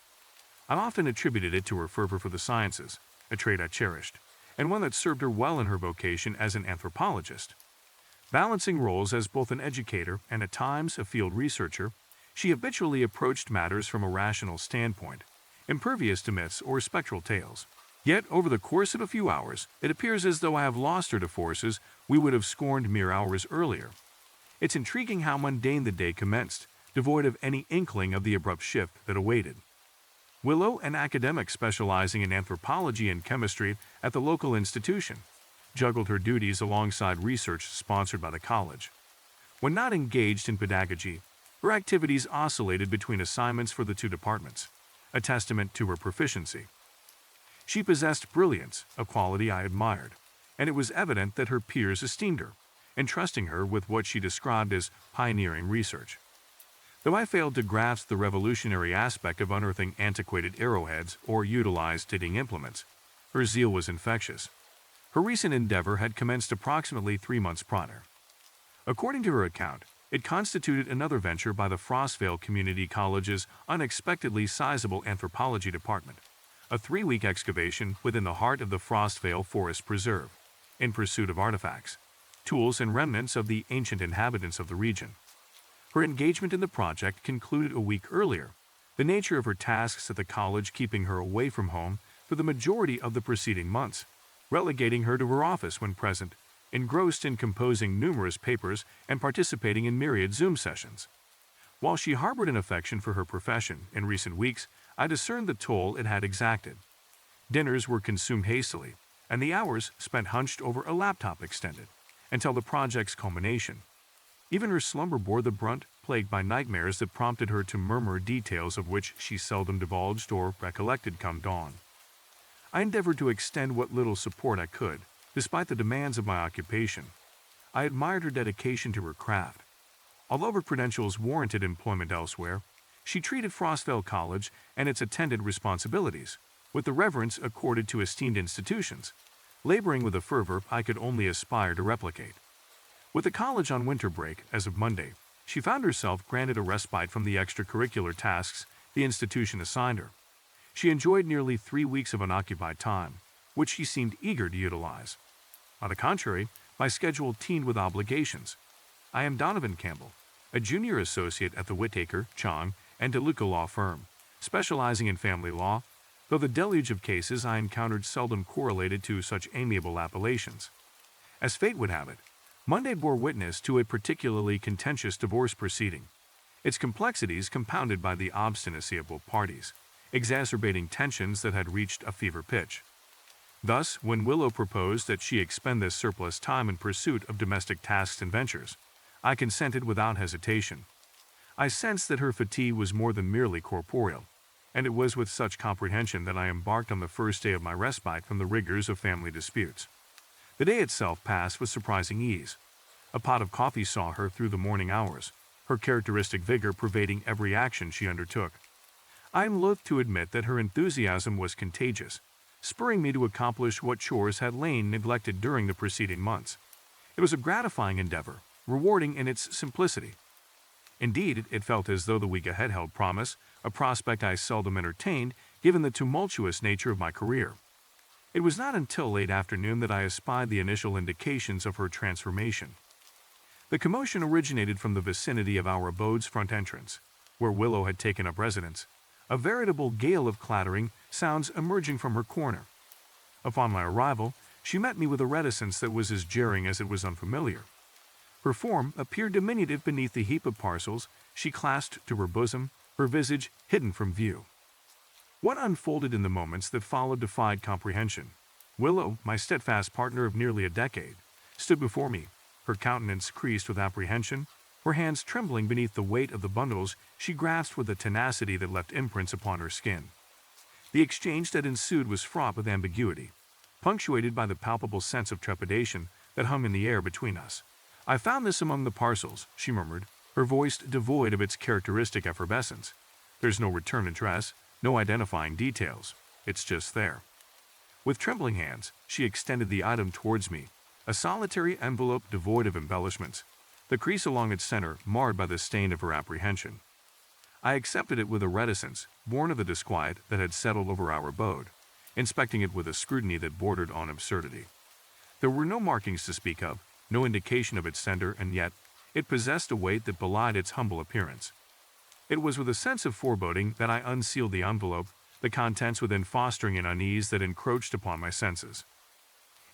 I've often attributed it to her fervor for the sciences, a trait I cherished, and one that served her well in her vocation as an anthropologist. Balancing roles as both an educator and at times a field researcher, she habitually approached matters from a rational standpoint, impervious to myths or spectral tales. Yet, over the course of a few hours, it appears as though I have lost her to forces we would have scorned mere hours earlier. It's intriguing how mundane the day commenced, devoid of any inkling of the abrupt shift that awaited. Willow, an academic specializing in anthropology and chemistry at the local institution, juggled her duties alongside research sponsored by the college. When not engaged in pedagogy, her activities oscillated between assignments for the two departments, a testament to her proficiency. She possessed brilliance, a quality I admired, and it was evident that her peers esteemed her, entrusting her with what she described as pioneering research. Though I failed to grasp the revolutionary aspect of unearthing antiquated arrowheads or utilized digging implements, her zeal was infectious. Her recent endeavor had commenced approximately 3 months prior. According to her account, it constituted another venture by the Frostvale Community College's unexpectedly sizable anthropology department, a 3-week excavation within the heart of the Frostvale Forest Preserve, in pursuit of artifacts, tools, and remnants of the ancient inhabitants of the region. Her engagement in the project concluded a week earlier, the nature of her tasks at the college keeping her away from home for the majority of the preceding months, relegating her to her office when present, engrossed in composing numerous papers and participating in myriad Zoom sessions. While she harbored an affection for her profession, in recent weeks, I discerned the toll it had exacted. Dinners were consumed hastily, and the hours spent hunched over a laptop extended, until the project's culmination. Even her slumber bore the brunt, plagued by nightmares that prompted her to murmur details of which she seldom divulged or recollected come dawn. I endeavored to extend what little support I could, despite the demands of my occupation. I admired her dedication to her craft. Although her credentials warranted employment elsewhere, she treated Frostvale College and its attendant responsibilities with the reverence accorded to esteemed institutions, laboring with a fervor I could only aspire to replicate. With the college on winter break as of Monday, she found herself granted a respite from the extracurricular tasks the institution assigned her. She enjoyed nearly 3 weeks of unoccupied time, which she seemed eager to utilize. On the contrary, my schedule teemed with obligations. I am Donovan Campbell, a junior associate at the Whittaker, Chong, and DeLuca law firm, specializing in family law, though the deluge of cases I encountered seldom correlated to such amiable appellations. As fate would have it, Monday bore witness to a particularly contentious divorce proceeding, its complexities compounded by the obstinacy of both parties, exacerbating tensions that had reached a fever pitch. Thus, when Willow proposed that she expend this surplus time in pursuit of domestic tasks and ventures, I consented without hesitation. I sensed that her fatigue was more than merely corporeal, and it was with such comprehension that I embarked on the first day of my respite from the rigors of family disputes. The day itself passed with surprising ease. A pot of coffee saw her through the morning hours, her characteristic vigor pervading every action she undertook. I am loath to admit that her enthusiasm was contagious, spurring me to accomplish what chores had lain neglected during the preceding months. It was a gratifying endeavor, rewarding in its simplicity. Indeed, it felt as though the week ahead held promise, a prospect I seldom entertained given the tumultuous nature of my career. It was not until late afternoon that I espied the initial indications of her transformation. The commotion originated from the vicinity of our abode's front entrance, where Willow had taken up residence, a veritable gale of clattering sounds emerging from her corner. Upon my arrival, she met me with a reticence that was as jarring as it was unfamiliar. Her form appeared diminutive beneath the heap of parcels she clasped to her bosom, her visage hidden from view. What unfolded in the moments that followed defied comprehension. Willow, my steadfast partner of nearly a decade, stood before me, her countenance creased with apprehension, her hands trembling beneath the weight of the bundles she grasped with a tenacity that left imprints upon her skin. The exchange that ensued was fraught with ambiguity, punctuated by the palpable sense of trepidation that hung in the air between us. "I found this among the parcels," she murmured, her voice devoid of its characteristic effervescence. "There's no return address, no identifying details. It's just there." With trembling hands, she extended the item towards me, a solitary envelope devoid of embellishments, the crease along its center marred by the stain of her apprehension. I accepted it with a reticence born of the disquiet that had settled over our abode, inspecting it with a scrutiny that bordered on absurdity. There were no markings to speak of, no indication of its sender, and yet it possessed a weight that belied its humble appearance. It was with a sense of foreboding that I unsealed the envelope, the contents within fostering an unease that encroached upon my senses.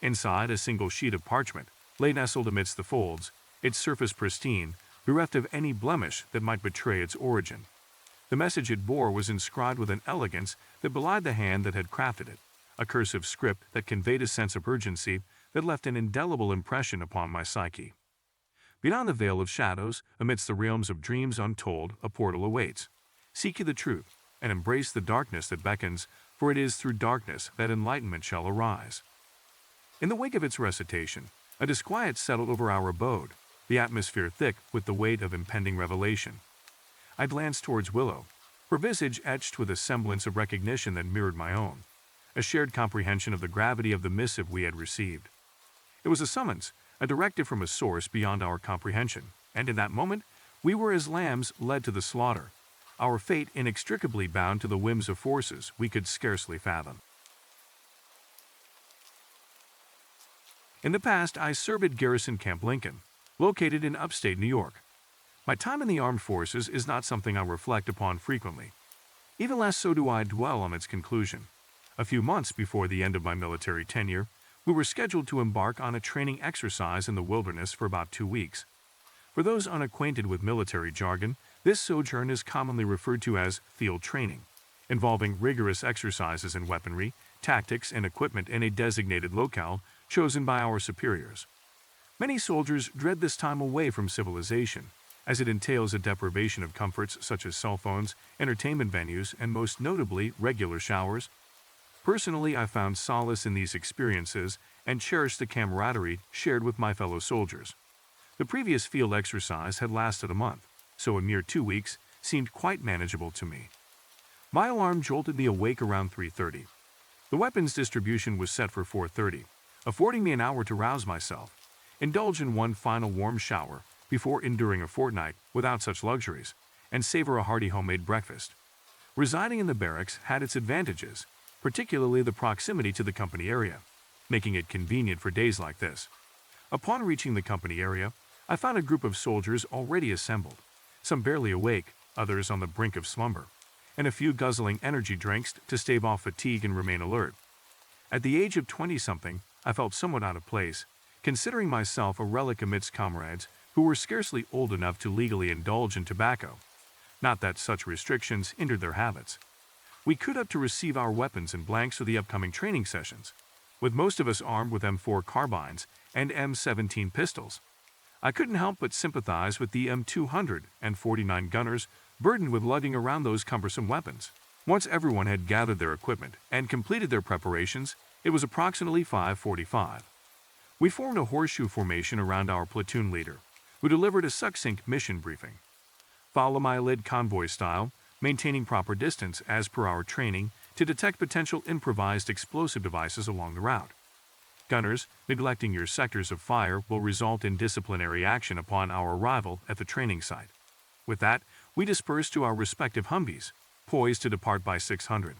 Inside, a single sheet of parchment lay nestled amidst the folds, its surface pristine, bereft of any blemish that might betray its origin. The message it bore was inscribed with an elegance that belied the hand that had crafted it, a cursive script that conveyed a sense of urgency that left an indelible impression upon my psyche. Beyond the veil of shadows, amidst the realms of dreams untold, a portal awaits. Seek ye the truth, and embrace the darkness that beckons, for it is through darkness that enlightenment shall arise. In the wake of its recitation, a disquiet settled over our abode, the atmosphere thick with the weight of impending revelation. I glanced towards Willow, her visage etched with a semblance of recognition that mirrored my own, a shared comprehension of the gravity of the missive we had received. It was a summons, a directive from a source beyond our comprehension, and in that moment, we were as lambs led to the slaughter, our fate inextricably bound to the whims of forces we could scarcely fathom. In the past, I served at Garrison Camp Lincoln, located in upstate New York. My time in the armed forces is not something I reflect upon frequently. Even less so do I dwell on its conclusion. A few months before the end of my military tenure, we were scheduled to embark on a training exercise in the wilderness for about 2 weeks. For those unacquainted with military jargon, this sojourn is commonly referred to as field training, involving rigorous exercises in weaponry, tactics, and equipment in a designated locale chosen by our superiors. Many soldiers dread this time away from civilization, as it entails a deprivation of comforts such as cell phones, entertainment venues, and most notably, regular showers. Personally, I found solace in these experiences and cherished the camaraderie shared with my fellow soldiers. The previous field exercise had lasted a month, so a mere 2 weeks seemed quite manageable to me. My alarm jolted me awake around 3:30. The weapons distribution was set for 4:30, affording me an hour to rouse myself, indulge in one final warm shower before enduring a fortnight without such luxuries, and savor a hearty homemade breakfast. Residing in the barracks had its advantages, particularly the proximity to the company area, making it convenient for days like this. Upon reaching the company area, I found a group of soldiers already assembled, some barely awake, others on the brink of slumber, and a few guzzling energy drinks to stave off fatigue and remain alert. At the age of 20-something, I felt somewhat out of place, considering myself a relic amidst comrades who were scarcely old enough to legally indulge in tobacco. Not that such restrictions hindered their habits. We queued up to receive our weapons and blanks for the upcoming training sessions, with most of us armed with M4 carbines and M17 pistols. I couldn't help but sympathize with the M200 and 49 gunners burdened with lugging around those cumbersome weapons. Once everyone had gathered their equipment and completed their preparations, it was approximately 5:45. We formed a horseshoe formation around our platoon leader, who delivered a succinct mission briefing. Follow my lid convoy style, maintaining proper distance as per our training to detect potential improvised explosive devices along the route. Gunners, neglecting your sectors of fire will result in disciplinary action upon our arrival at the training site. With that, we dispersed to our respective Humvees, poised to depart by 600.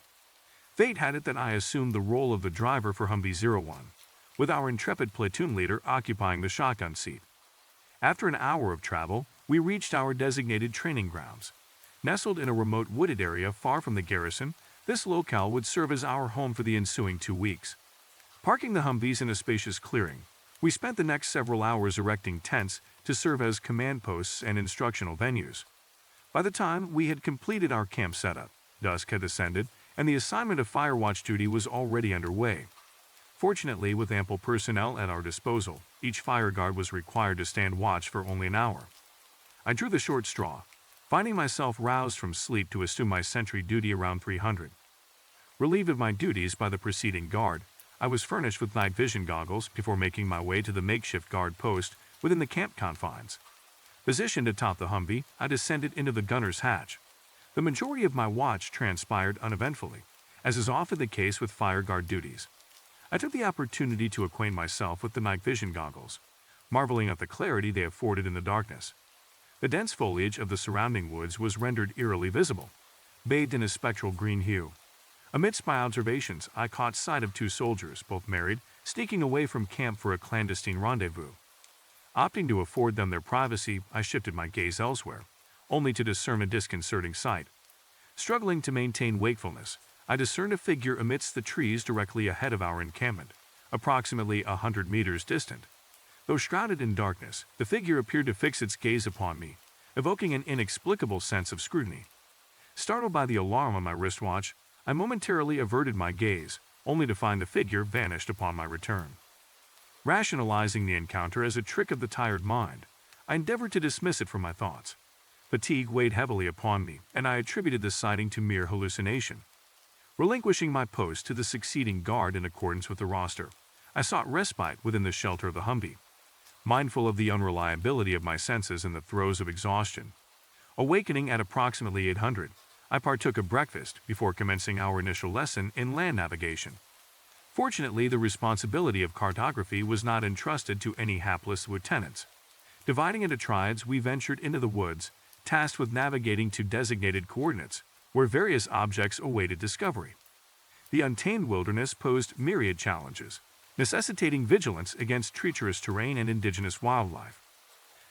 Fate had it that I assumed the role of the driver for Humvee 01, with our intrepid platoon leader occupying the shotgun seat. After an hour of travel, we reached our designated training grounds. Nestled in a remote wooded area far from the garrison, this locale would serve as our home for the ensuing 2 weeks. Parking the Humvees in a spacious clearing, we spent the next several hours erecting tents to serve as command posts and instructional venues. By the time we had completed our camp setup, dusk had descended, and the assignment of fire watch duty was already underway. Fortunately, with ample personnel at our disposal, each fire guard was required to stand watch for only an hour. I drew the short straw, finding myself roused from sleep to assume my sentry duty around 300. Relieved of my duties by the preceding guard, I was furnished with night vision goggles before making my way to the makeshift guard post within the camp confines. Positioned atop the Humvee, I descended into the gunner's hatch. The majority of my watch transpired uneventfully, as is often the case with fire guard duties. I took the opportunity to acquaint myself with the night vision goggles, marveling at the clarity they afforded in the darkness. The dense foliage of the surrounding woods was rendered eerily visible, bathed in a spectral green hue. Amidst my observations, I caught sight of 2 soldiers, both married, sneaking away from camp for a clandestine rendezvous. Opting to afford them their privacy, I shifted my gaze elsewhere, only to discern a disconcerting sight. Struggling to maintain wakefulness, I discerned a figure amidst the trees directly ahead of our encampment, approximately 100 meters distant. Though shrouded in darkness, the figure appeared to fix its gaze upon me, evoking an inexplicable sense of scrutiny. Startled by the alarm on my wristwatch, I momentarily averted my gaze, only to find the figure vanished upon my return. Rationalizing the encounter as a trick of the tired mind, I endeavored to dismiss it from my thoughts. Fatigue weighed heavily upon me, and I attributed the sighting to mere hallucination. Relinquishing my post to the succeeding guard in accordance with the roster, I sought respite within the shelter of the Humvee. Mindful of the unreliability of my senses in the throes of exhaustion. Awakening at approximately 800, I partook of breakfast before commencing our initial lesson in land navigation. Fortunately, the responsibility of cartography was not entrusted to any hapless lieutenants. Dividing into triads, we ventured into the woods, tasked with navigating to designated coordinates, where various objects awaited discovery. The untamed wilderness posed myriad challenges, necessitating vigilance against treacherous terrain and indigenous wildlife.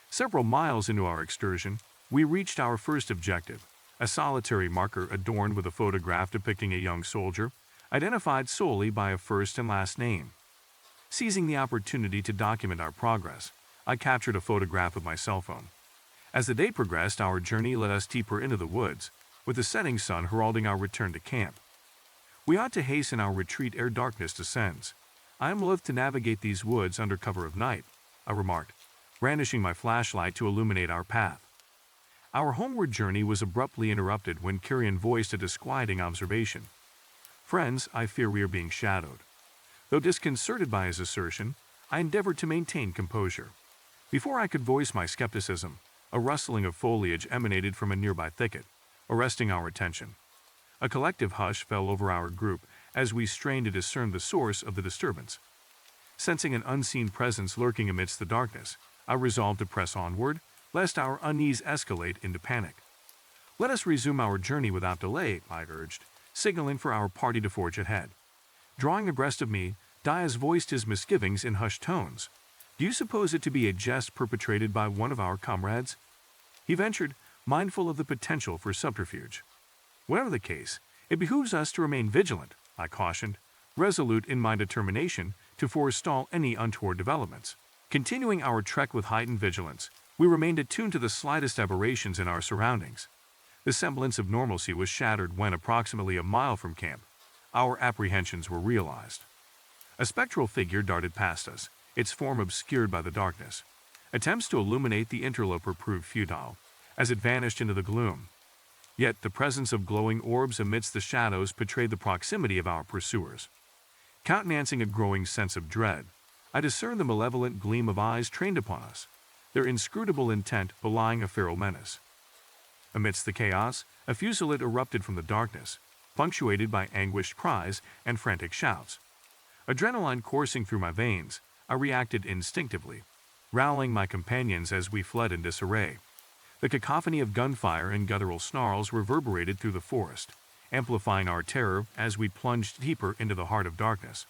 Several miles into our excursion, we reached our first objective, a solitary marker adorned with a photograph depicting a young soldier, identified solely by a first and last name. Seizing the opportunity to document our progress, I captured a photograph with my cell phone. As the day progressed, our journey led us deeper into the woods, with the setting sun heralding our return to camp. We ought to hasten our retreat ere darkness descends. I am loath to navigate these woods under cover of night, I remarked, brandishing my flashlight to illuminate our path. Our homeward journey was abruptly interrupted when Carrion voiced a disquieting observation. "Friends, I fear we are being shadowed." Though disconcerted by his assertion, I endeavored to maintain composure. Before I could voice my skepticism, a rustling of foliage emanated from a nearby thicket, arresting our attention. A collective hush fell over our group as we strained to discern the source of the disturbance. Sensing an unseen presence lurking amidst the darkness, I resolved to press onward, lest our unease escalate into panic. "Let us resume our journey without delay," I urged, signaling for our party to forge ahead. Drawing abreast of me, Diaz voiced his misgivings in hushed tones. "Do you suppose it to be a jest perpetrated by one of our comrades?" he ventured, mindful of the potential for subterfuge. "Whatever the case, it behooves us to remain vigilant," I cautioned, resolute in my determination to forestall any untoward developments. Continuing our trek with heightened vigilance, we remained attuned to the slightest aberrations in our surroundings. The semblance of normalcy was shattered when, approximately a mile from camp, our apprehensions were realized. A spectral figure darted past us, its form obscured by the darkness. Attempts to illuminate the interloper proved futile, as it vanished into the gloom. Yet the presence of glowing orbs amidst the shadows betrayed the proximity of our pursuers. Countenancing a growing sense of dread, I discerned the malevolent gleam of eyes trained upon us, their inscrutable intent belying a feral menace. Amidst the chaos, a fusillade erupted from the darkness, punctuated by anguished cries and frantic shouts. Adrenaline coursing through my veins, I reacted instinctively, rallying my companions as we fled in disarray. The cacophony of gunfire and guttural snarls reverberated through the forest, amplifying our terror as we plunged deeper into the heart of darkness.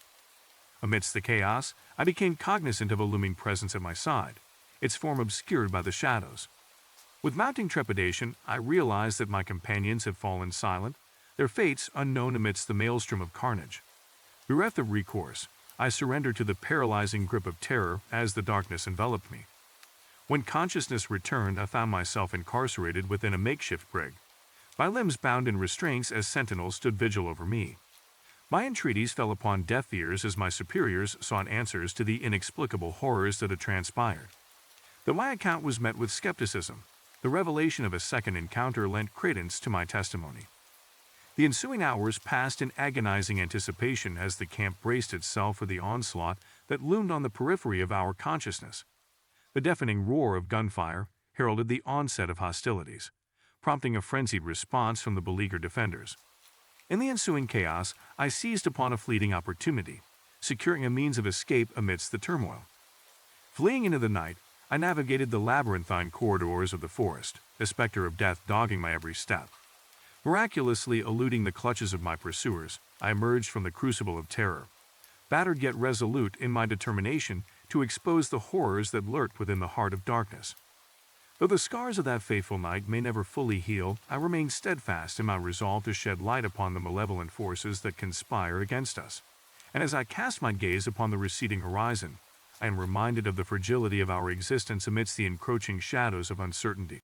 Amidst the chaos, I became cognizant of a looming presence at my side, its form obscured by the shadows. With mounting trepidation, I realized that my companions had fallen silent, their fates unknown amidst the maelstrom of carnage. Bereft of recourse, I surrendered to the paralyzing grip of terror as the darkness enveloped me. When consciousness returned, I found myself incarcerated within a makeshift brig, my limbs bound in restraints as sentinels stood vigil over me. My entreaties fell upon deaf ears as my superiors sought answers to the inexplicable horrors that had transpired. Though my account was met with skepticism, the revelation of a second encounter lent credence to my testimony. The ensuing hours passed in agonizing anticipation as the camp braced itself for the onslaught that loomed on the periphery of our consciousness. The deafening roar of gunfire heralded the onset of hostilities, prompting a frenzied response from the beleaguered defenders. In the ensuing chaos, I seized upon a fleeting opportunity, securing a means of escape amidst the turmoil. Fleeing into the night, I navigated the labyrinthine corridors of the forest, the specter of death dogging my every step. Miraculously eluding the clutches of my pursuers, I emerged from the crucible of terror, battered yet resolute in my determination to expose the horrors that lurked within the heart of darkness. Though the scars of that fateful night may never fully heal, I remain steadfast in my resolve to shed light upon the malevolent forces that conspire against us. And as I cast my gaze upon the receding horizon, I am reminded of the fragility of our existence amidst the encroaching shadows of uncertainty.